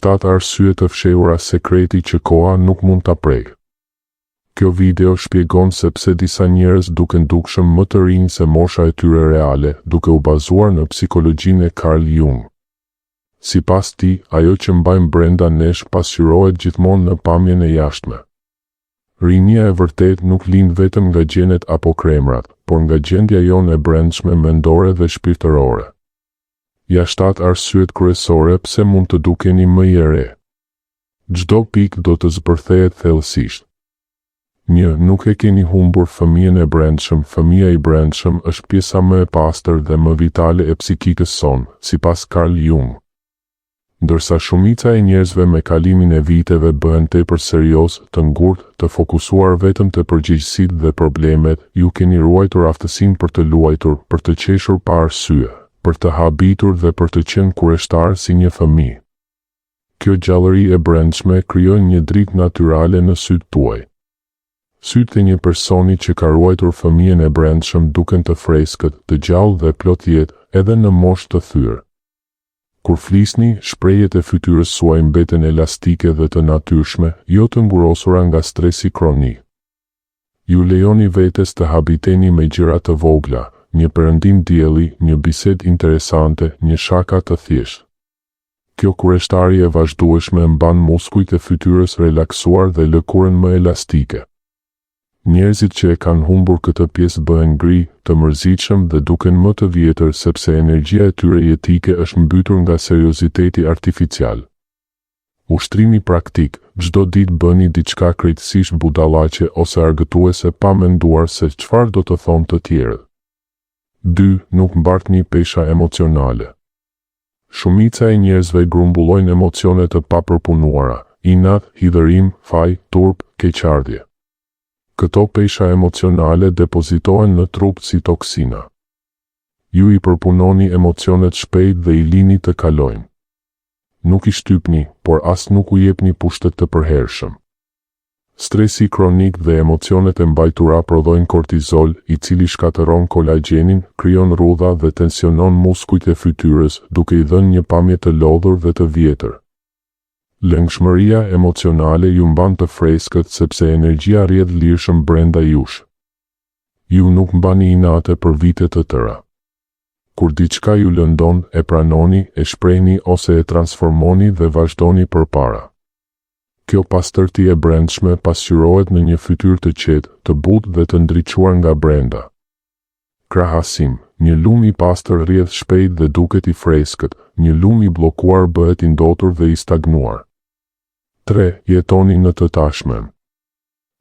7 arsye të fshehura sekreti që koha nuk mund ta prek. Kjo video shpjegon se pse disa njerëz duken dukshëm më të rinj se mosha e tyre reale, duke u bazuar në psikologjinë e Carl Jung. Sipas tij, ajo që mbajmë brenda nesh pasqyrohet gjithmonë në pamjen e jashtme. Rinia e vërtet nuk lind vetëm nga gjenet apo kremrat, por nga gjendja jonë e brendshme mendore dhe shpirtërore. Ja 7 arsyet kryesore pse mund të dukeni më i re. Çdo pikë do të zbërthehet thellësisht. 1. Nuk e keni humbur fëmijën e brendshëm. Fëmia i brendshëm është pjesa më e pastër dhe më vitale e psikikës sonë, sipas Carl Jung. Ndërsa shumica e njerëzve me kalimin e viteve bëhen tepër serioz, të ngurtë, të fokusuar vetëm te përgjegjësitë dhe problemet, ju keni ruajtur aftësinë për të luajtur, për të qeshur pa arsye, për të habitur dhe për të qenë kureshtar si një fëmijë. Kjo gjallëri e brendshme krijon një dritë natyrale në sytë tuaj. Sytë e një personi që ka ruajtur fëmijën e brendshëm duken të freskët, të gjallë dhe plot jetë, edhe në moshë të thyrë. Kur flisni, shprehjet e fytyrës suaj mbeten elastike dhe të natyrshme, jo të ngurosura nga stresi kronik. Ju lejoni vetes të habiteni me gjëra të vogla, një perëndim dielli, një bisedë interesante, një shaka të thjeshtë. Kjo kureshtarje e vazhdueshme mban muskujt e fytyrës relaksuar dhe lëkurën më elastike. Njerëzit që e kanë humbur këtë pjesë bëhen gri, të mërzitshëm dhe duken më të vjetër sepse energjia e tyre jetike është mbytur nga serioziteti artificial. Ushtrimi praktik, çdo ditë bëni diçka krejtësisht budallaqe ose argëtuese pa menduar se çfarë do të thonë të tjerët. 2. Nuk mbartni pesha emocionale. Shumica e njerëzve grumbullojnë emocione të papërpunuara, inat, hidhërim, faj, turp, keqardhje. Këto pesha emocionale depozitohen në trup si toksina. Ju i përpunoni emocionet shpejt dhe i lini të kalojnë. Nuk i shtypni, por as nuk u jepni pushtet të përhershëm. Stresi kronik dhe emocionet e mbajtura prodhojnë kortizol, i cili shkatëron kolagjenin, krijon rrudha dhe tensionon muskujt e fytyrës, duke i dhënë një pamje të lodhur dhe të vjetër. Lëngshmëria emocionale ju mban të freskët sepse energjia rrjedh lirshëm brenda jush. Ju nuk mbani inate për vite të tëra. Kur diçka ju lëndon, e pranoni, e shprehni ose e transformoni dhe vazhdoni përpara. Kjo pastërti e brendshme pasqyrohet në një fytyrë të qetë, të butë dhe të ndriçuar nga brenda. Krahasim, një lum i pastër rrjedh shpejt dhe duket i freskët, një lum i bllokuar bëhet i ndotur dhe i stagnuar. 3. Jetoni në të tashmen.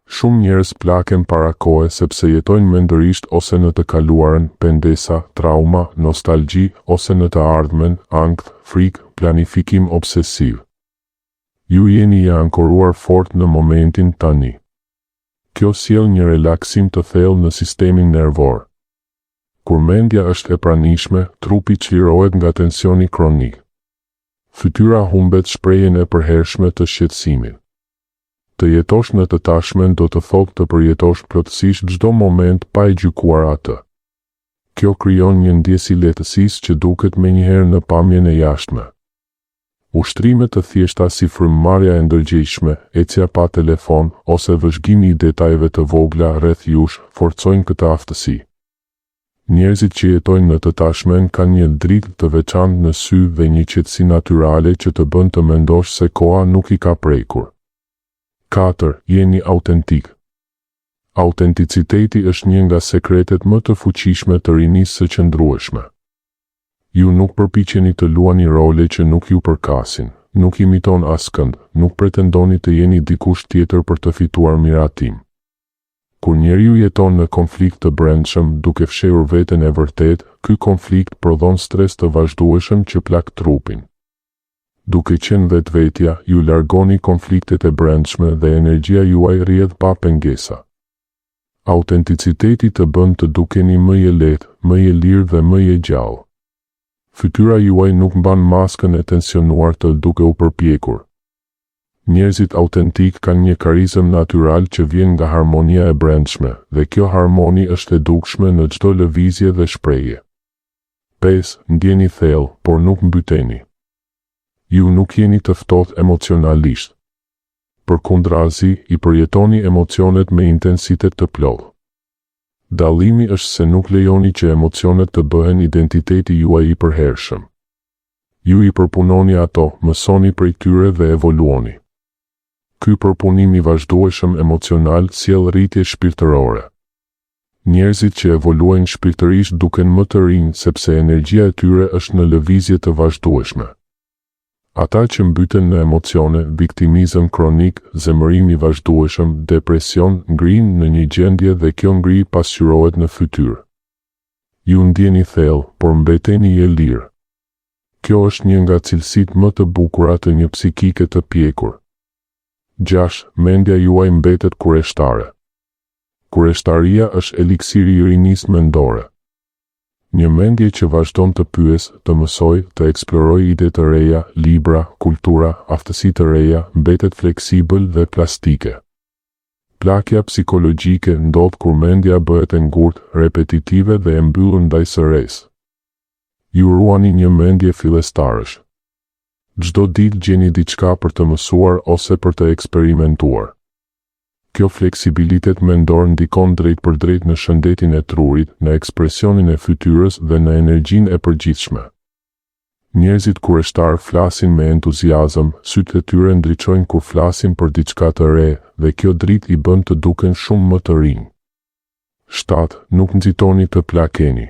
Shumë njerëz plaken para kohe sepse jetojnë mendërisht ose në të kaluarën, pendesa, trauma, nostalgji ose në të ardhmen, ankth, frikë, planifikim obsesiv. Ju jeni i ankoruar fort në momentin tani. Kjo sjell një relaksim të thellë në sistemin nervor. Kur mendja është e pranishme, trupi çlirohet nga tensioni kronik. Fytyra humbet shprehjen e përhershme të shqetësimit. Të jetosh në të tashmen do të thotë të përjetosh plotësisht çdo moment pa e gjykuar atë. Kjo krijon një ndjesi lehtësisë që duket menjëherë në pamjen e jashtme. Ushtrime të thjeshta si frymëmarrja e ndërgjegjshme, ecja pa telefon ose vëzhgimi i detajeve të vogla rreth jush forcojnë këtë aftësi. Njerëzit që jetojnë në të tashmen kanë një dritë të veçantë në sy dhe një qetësi natyrale që të bën të mendosh se koha nuk i ka prekur. 4. Jeni autentik. Autenticiteti është një nga sekretet më të fuqishme të rinisë së qëndrueshme. Ju nuk përpiqeni të luani role që nuk ju përkasin, nuk imiton askënd, nuk pretendoni të jeni dikush tjetër për të fituar miratim. Kur njeriu jeton në konflikt të brendshëm duke fshehur veten e vërtet, ky konflikt prodhon stres të vazhdueshëm që plak trupin. Duke qenë vetvetja, ju largoni konfliktet e brendshme dhe energjia juaj rrjedh pa pengesa. Autenticiteti të bën të dukeni më i lehtë, më i lirë dhe më i gjallë. Fytyra juaj nuk mban maskën e tensionuar të duke u përpjekur. Njerëzit autentik kanë një karizëm natyral që vjen nga harmonia e brendshme, dhe kjo harmoni është e dukshme në çdo lëvizje dhe shprehje. 5. Ndjeni thellë, por nuk mbyteni. Ju nuk jeni të ftohtë emocionalisht. Përkundrazi, i përjetoni emocionet me intensitet të plotë. Dallimi është se nuk lejoni që emocionet të bëhen identiteti juaj i përhershëm. Ju i përpunoni ato, mësoni prej tyre dhe evoluoni. Ky përpunim i vazhdueshëm emocional sjell rritje shpirtërore. Njerëzit që evoluojnë shpirtërisht duken më të rinj sepse energjia e tyre është në lëvizje të vazhdueshme. Ata që mbyten në emocione, viktimizëm kronik, zemërim i vazhdueshëm, depresion, ngrihen në një gjendje dhe kjo ngri pasqyrohet në fytyrë. Ju ndjeni thellë, por mbeteni i lirë. Kjo është një nga cilësitë më të bukura të një psikike të pjekur. 6. Mendja juaj mbetet kurioztare. Kurioztaria është eliksiri i rinisë mendore. Një mendje që vazhdon të pyes, të mësoj, të eksploroj ide të reja, libra, kultura, aftësi të reja, mbetet fleksibël dhe plastike. Plakja psikologjike ndodh kur mendja bëhet e ngurtë, repetitive dhe e mbyllur ndaj sëres. Ju ruani një mendje fillestarësh. Çdo ditë gjeni diçka për të mësuar ose për të eksperimentuar. Kjo fleksibilitet mendor ndikon drejt për drejt në shëndetin e trurit, në ekspresionin e fytyrës dhe në energjinë e përgjithshme. Njerëzit kurioztar flasin me entuziazëm, sytë e tyre ndriçojnë kur flasin për diçka të re, dhe kjo dritë i bën të duken shumë më të rinj. 7. Nuk nxitoni të plakeni.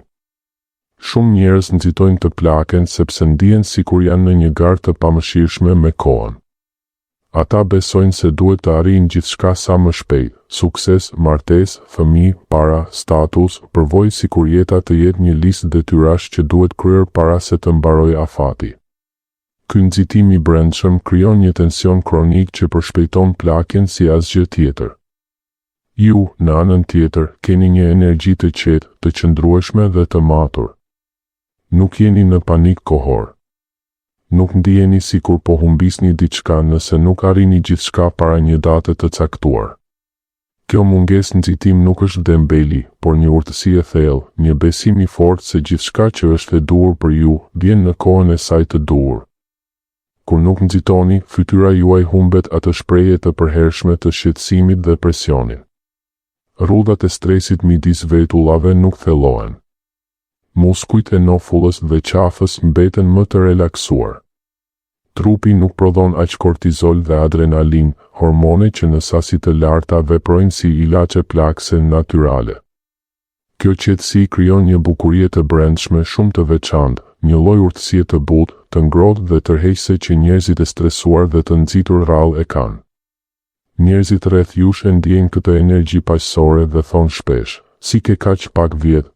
Shumë njerëz nxitojnë të plaken sepse ndihen sikur janë në një garë të pamëshirshme me kohën. Ata besojnë se duhet të arrijnë gjithçka sa më shpejt, sukses, martesë, fëmijë, para, status, përvojë sikur jeta të jetë një listë detyrash që duhet kryer para se të mbarojë afati. Ky nxitim i brendshëm krijon një tension kronik që përshpejton plakjen si asgjë tjetër. Ju, në anën tjetër, keni një energji të qetë, të qëndrueshme dhe të matur. Nuk jeni në panik kohor. Nuk ndiheni sikur po humbisni diçka nëse nuk arrini gjithçka para një date të caktuar. Kjo mungesë nxitim nuk është dembeli, por një urtësi e thellë, një besim i fortë se gjithçka që është e duhur për ju, vjen në kohën e saj të duhur. Kur nuk nxitoni, fytyra juaj humbet atë shprehje të përhershme të shqetësimit dhe presionit. Rrudhat e stresit midis vetullave nuk thellohen. Muskujt e nofullës dhe qafës mbeten më të relaksuar. Trupi nuk prodhon aq kortizol dhe adrenalin, hormone që në sasi të larta veprojnë si ilaçe plakse natyrale. Kjo qetësi krijon një bukurie të brendshme shumë të veçantë, një lloj urtësie të butë, të ngrohtë dhe tërheqëse që njerëzit e stresuar dhe të nxitur rrallë e kanë. Njerëzit rreth jush e ndjejnë këtë energji paqësore dhe thonë shpesh, si ke kaq pak vjet.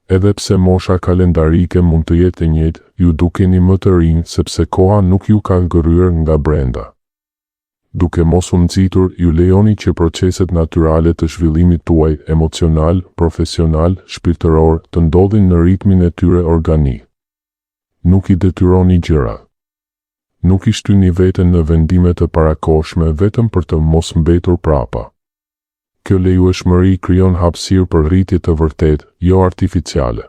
Edhe pse mosha kalendarike mund të jetë e njëjtë, ju dukeni më të rinj sepse koha nuk ju ka ngërryer nga brenda. Duke mos u nxitur, ju lejoni që proceset natyrale të zhvillimit tuaj, emocional, profesional, shpirtëror, të ndodhin në ritmin e tyre organik. Nuk i detyroni gjërat. Nuk i shtyni veten në vendime të parakohshme vetëm për të mos mbetur prapa. Kjo lejueshmëri krijon hapësirë për rritje të vërtetë, jo artificiale.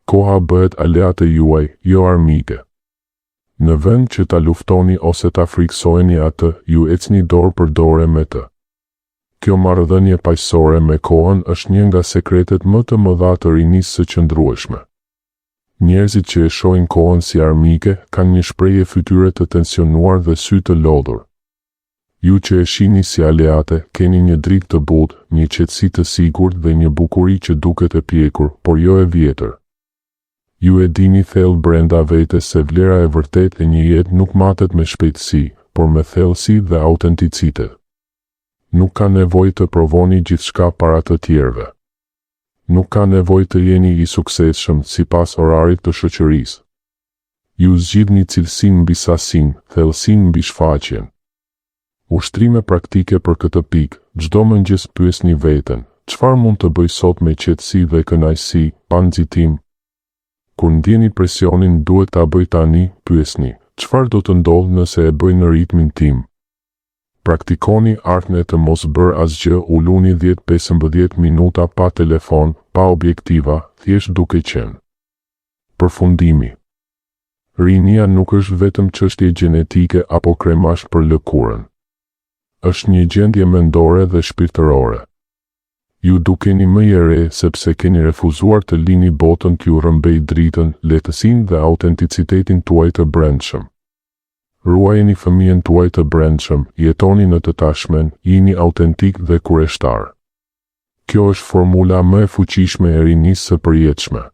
Koha bëhet aleate juaj, jo armike. Në vend që ta luftoni ose ta friksojeni atë, ju ecni dorë për dore me të. Kjo marrëdhënie paqësore me kohën është një nga sekretet më të mëdha të rinisë së qëndrueshme. Njerëzit që e shohin kohën si armike kanë një shprehje fytyre të tensionuar dhe sy të lodhur. Ju që e shihni si aleate, keni një dritë të butë, një qetësi të sigurt dhe një bukuri që duket e pjekur, por jo e vjetër. Ju e dini thellë brenda vetes se vlera e vërtetë e një jetë nuk matet me shpejtësi, por me thellësi dhe autenticitet. Nuk ka nevojë të provoni gjithçka para të tjerëve. Nuk ka nevojë të jeni i suksesshëm sipas orarit të shoqërisë. Ju zgjidhni cilësinë mbi sasinë, thellësinë mbi shfaqjen. Ushtrime praktike për këtë pikë, çdo mëngjes pyesni veten, çfarë mund të bëj sot me qetësi dhe kënaqësi, pa nxitim? Kur ndjeni presionin duhet ta bëj tani, pyesni, çfarë do të ndodhë nëse e bëj në ritmin tim? Praktikoni artën e të mos bërë asgjë, uluni 10-15 minuta pa telefon, pa objektiva, thjesht duke qenë. Përfundimi. Rinia nuk është vetëm çështje gjenetike apo kremash për lëkurën. Është një gjendje mendore dhe shpirtërore. Ju dukeni më e re sepse keni refuzuar të lini botën që ju rrëmbej dritën, lehtësinë dhe autenticitetin tuaj të brendshëm. Ruajeni fëmijën tuaj të brendshëm, jetoni në të tashmen, jini autentik dhe kureshtar. Kjo është formula më e fuqishme e rinisë së përjetshme.